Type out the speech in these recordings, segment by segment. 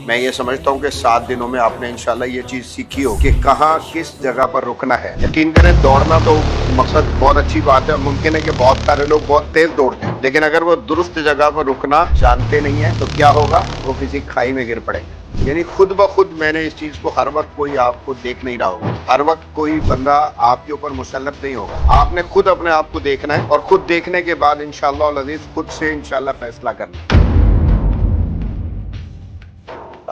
میں یہ سمجھتا ہوں کہ 7 دنوں میں آپ نے انشاءاللہ یہ چیز سیکھی ہو کہ کہاں کس جگہ پر رکنا ہے۔ یقین کریں دوڑنا تو مقصد بہت اچھی بات ہے، ممکن ہے کہ بہت سارے لوگ بہت تیز دوڑتے ہیں، لیکن اگر وہ درست جگہ پر رکنا جانتے نہیں ہیں تو کیا ہوگا؟ وہ کسی کھائی میں گر پڑیں گے۔ یعنی خود بخود میں نے اس چیز کو ہر وقت کوئی آپ کو دیکھ نہیں رہا ہوگا، ہر وقت کوئی بندہ آپ کے اوپر مسلط نہیں ہوگا، آپ نے خود اپنے آپ کو دیکھنا ہے اور خود دیکھنے کے بعد انشاءاللہ العزیز خود سے انشاءاللہ فیصلہ کرنا ہے۔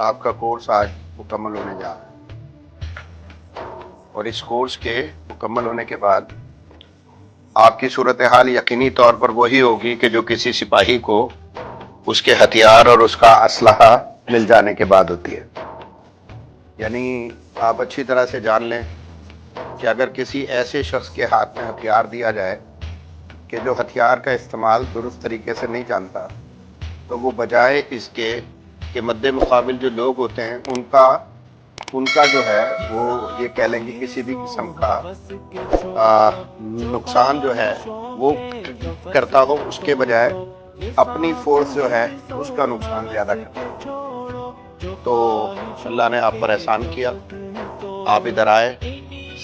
آپ کا کورس آج مکمل ہونے جا رہا ہے اور اس کورس کے مکمل ہونے کے بعد آپ کی صورتحال یقینی طور پر وہی ہوگی کہ جو کسی سپاہی کو اس کے ہتھیار اور اس کا اسلحہ مل جانے کے بعد ہوتی ہے۔ یعنی آپ اچھی طرح سے جان لیں کہ اگر کسی ایسے شخص کے ہاتھ میں ہتھیار دیا جائے کہ جو ہتھیار کا استعمال درست طریقے سے نہیں جانتا، تو وہ بجائے اس کے کہ مد مقابل جو لوگ ہوتے ہیں ان کا جو ہے وہ یہ کہہ لیں گے کسی بھی قسم کا نقصان جو ہے وہ کرتا ہو، اس کے بجائے اپنی فورس جو ہے اس کا نقصان زیادہ کرتا ہے۔ تو اللہ نے آپ پر احسان کیا، آپ ادھر آئے،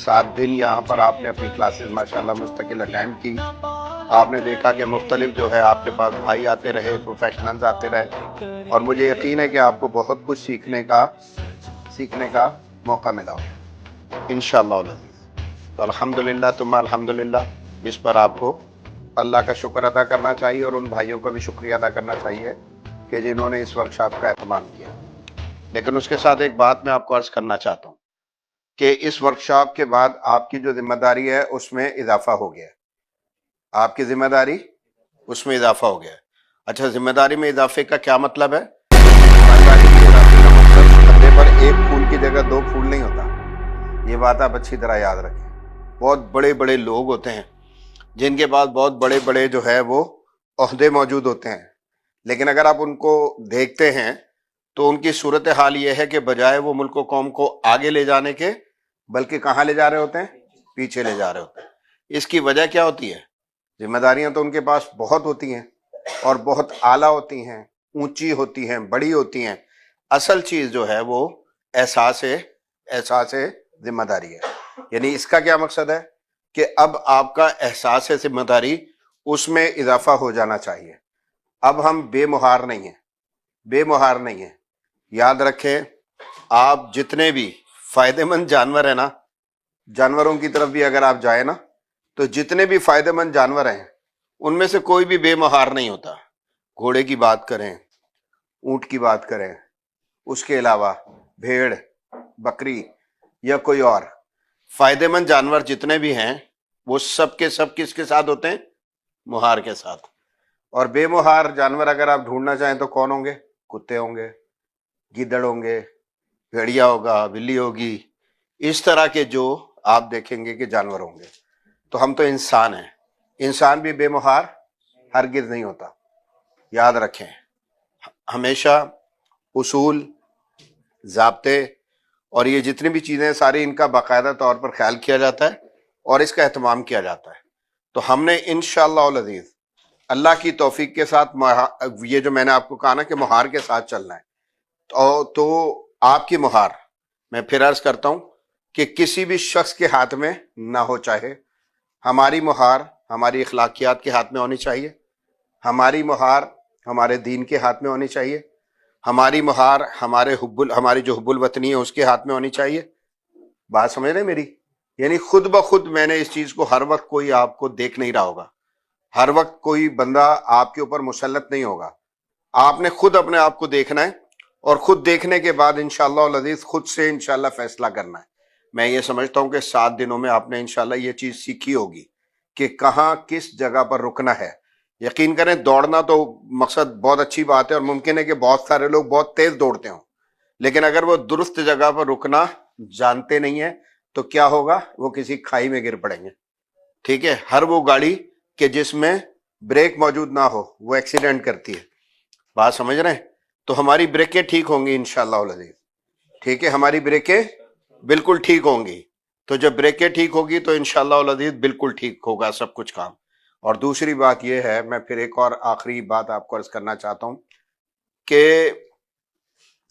7 دن یہاں پر آپ نے اپنی کلاسز ماشاءاللہ مستقل اٹینڈ کی، آپ نے دیکھا کہ مختلف جو ہے آپ کے پاس بھائی آتے رہے، پروفیشنلز آتے رہے، اور مجھے یقین ہے کہ آپ کو بہت کچھ سیکھنے کا موقع ملا ہو انشاءاللہ العزیز۔ تو الحمدللہ ثم الحمدللہ، اس پر آپ کو اللہ کا شکر ادا کرنا چاہیے اور ان بھائیوں کا بھی شکریہ ادا کرنا چاہیے کہ جنہوں نے اس ورکشاپ کا اہتمام کیا۔ لیکن اس کے ساتھ ایک بات میں آپ کو عرض کرنا چاہتا ہوں کہ اس ورکشاپ کے بعد آپ کی جو ذمہ داری ہے اس میں اضافہ ہو گیا ہے، آپ کی ذمہ داری اس میں اضافہ ہو گیا ہے۔ اچھا، ذمہ داری میں اضافے کا کیا مطلب ہے؟ ذمہ داری میں اضافے کا مطلب کندھے پر ایک پھول کی جگہ 2 پھول نہیں ہوتا، یہ بات آپ اچھی طرح یاد رکھیں۔ بہت بڑے بڑے لوگ ہوتے ہیں جن کے پاس بہت بڑے بڑے جو ہے وہ عہدے موجود ہوتے ہیں، لیکن اگر آپ ان کو دیکھتے ہیں تو ان کی صورتحال یہ ہے کہ بجائے وہ ملک و قوم کو آگے لے جانے کے بلکہ کہاں لے جا رہے ہوتے ہیں؟ پیچھے لے جا رہے ہوتے ہیں۔ اس کی وجہ کیا ہوتی ہے؟ ذمہ داریاں تو ان کے پاس بہت ہوتی ہیں اور بہت اعلیٰ ہوتی ہیں، اونچی ہوتی ہیں، بڑی ہوتی ہیں، اصل چیز جو ہے وہ احساس ذمہ داری ہے۔ یعنی اس کا کیا مقصد ہے کہ اب آپ کا احساس ذمہ داری اس میں اضافہ ہو جانا چاہیے۔ اب ہم بے مہار نہیں ہیں۔ یاد رکھیں، آپ جتنے بھی فائدہ مند جانور ہیں نا، جانوروں کی طرف بھی اگر آپ جائیں نا تو جتنے بھی فائدہ مند جانور ہیں ان میں سے کوئی بھی بے مہار نہیں ہوتا۔ گھوڑے کی بات کریں، اونٹ کی بات کریں، اس کے علاوہ بھیڑ، بکری یا کوئی اور فائدہ مند جانور جتنے بھی ہیں وہ سب کے سب کس کے ساتھ ہوتے ہیں؟ مہار کے ساتھ۔ اور بے مہار جانور اگر آپ ڈھونڈنا چاہیں تو کون ہوں گے؟ کتے ہوں گے، گیدڑ ہوں گے، بھیڑیا ہوگا، بلی ہوگی، اس طرح کے جو آپ دیکھیں گے کہ جانور ہوں گے۔ تو ہم تو انسان ہیں، انسان بھی بے مہار ہرگز نہیں ہوتا۔ یاد رکھیں، ہمیشہ اصول، ضابطے اور یہ جتنی بھی چیزیں ساری ان کا باقاعدہ طور پر خیال کیا جاتا ہے اور اس کا اہتمام کیا جاتا ہے۔ تو ہم نے انشاءاللہ العزیز اللہ کی توفیق کے ساتھ یہ جو میں نے آپ کو کہا نا کہ مہار کے ساتھ چلنا ہے، تو آپ کی مہار میں پھر عرض کرتا ہوں کہ کسی بھی شخص کے ہاتھ میں نہ ہو، چاہے ہماری مہار ہماری اخلاقیات کے ہاتھ میں ہونی چاہیے، ہماری مہار ہمارے دین کے ہاتھ میں ہونی چاہیے، ہماری مہار ہماری جو حب الوطنی ہے اس کے ہاتھ میں ہونی چاہیے۔ بات سمجھ رہے میری؟ یعنی خود بخود میں نے اس چیز کو ہر وقت کوئی آپ کو دیکھ نہیں رہا ہوگا، ہر وقت کوئی بندہ آپ کے اوپر مسلط نہیں ہوگا، آپ نے خود اپنے آپ کو دیکھنا ہے اور خود دیکھنے کے بعد انشاءاللہ العزیز خود سے انشاءاللہ فیصلہ کرنا ہے۔ میں یہ سمجھتا ہوں کہ 7 دنوں میں آپ نے انشاءاللہ یہ چیز سیکھی ہوگی کہ کہاں کس جگہ پر رکنا ہے۔ یقین کریں دوڑنا تو مقصد بہت اچھی بات ہے اور ممکن ہے کہ بہت سارے لوگ بہت تیز دوڑتے ہوں، لیکن اگر وہ درست جگہ پر رکنا جانتے نہیں ہیں تو کیا ہوگا؟ وہ کسی کھائی میں گر پڑیں گے۔ ٹھیک ہے، ہر وہ گاڑی کہ جس میں بریک موجود نہ ہو وہ ایکسیڈنٹ کرتی ہے۔ بات سمجھ رہے ہیں؟ تو ہماری بریکیں ٹھیک ہوں گی انشاءاللہ العزیز، ٹھیک ہے، ہماری بریکیں بالکل ٹھیک ہوں گی۔ تو جب بریکیں ٹھیک ہوگی تو انشاءاللہ العزیز بالکل ٹھیک ہوگا سب کچھ کام۔ اور دوسری بات یہ ہے، میں پھر ایک اور آخری بات آپ کو عرض کرنا چاہتا ہوں کہ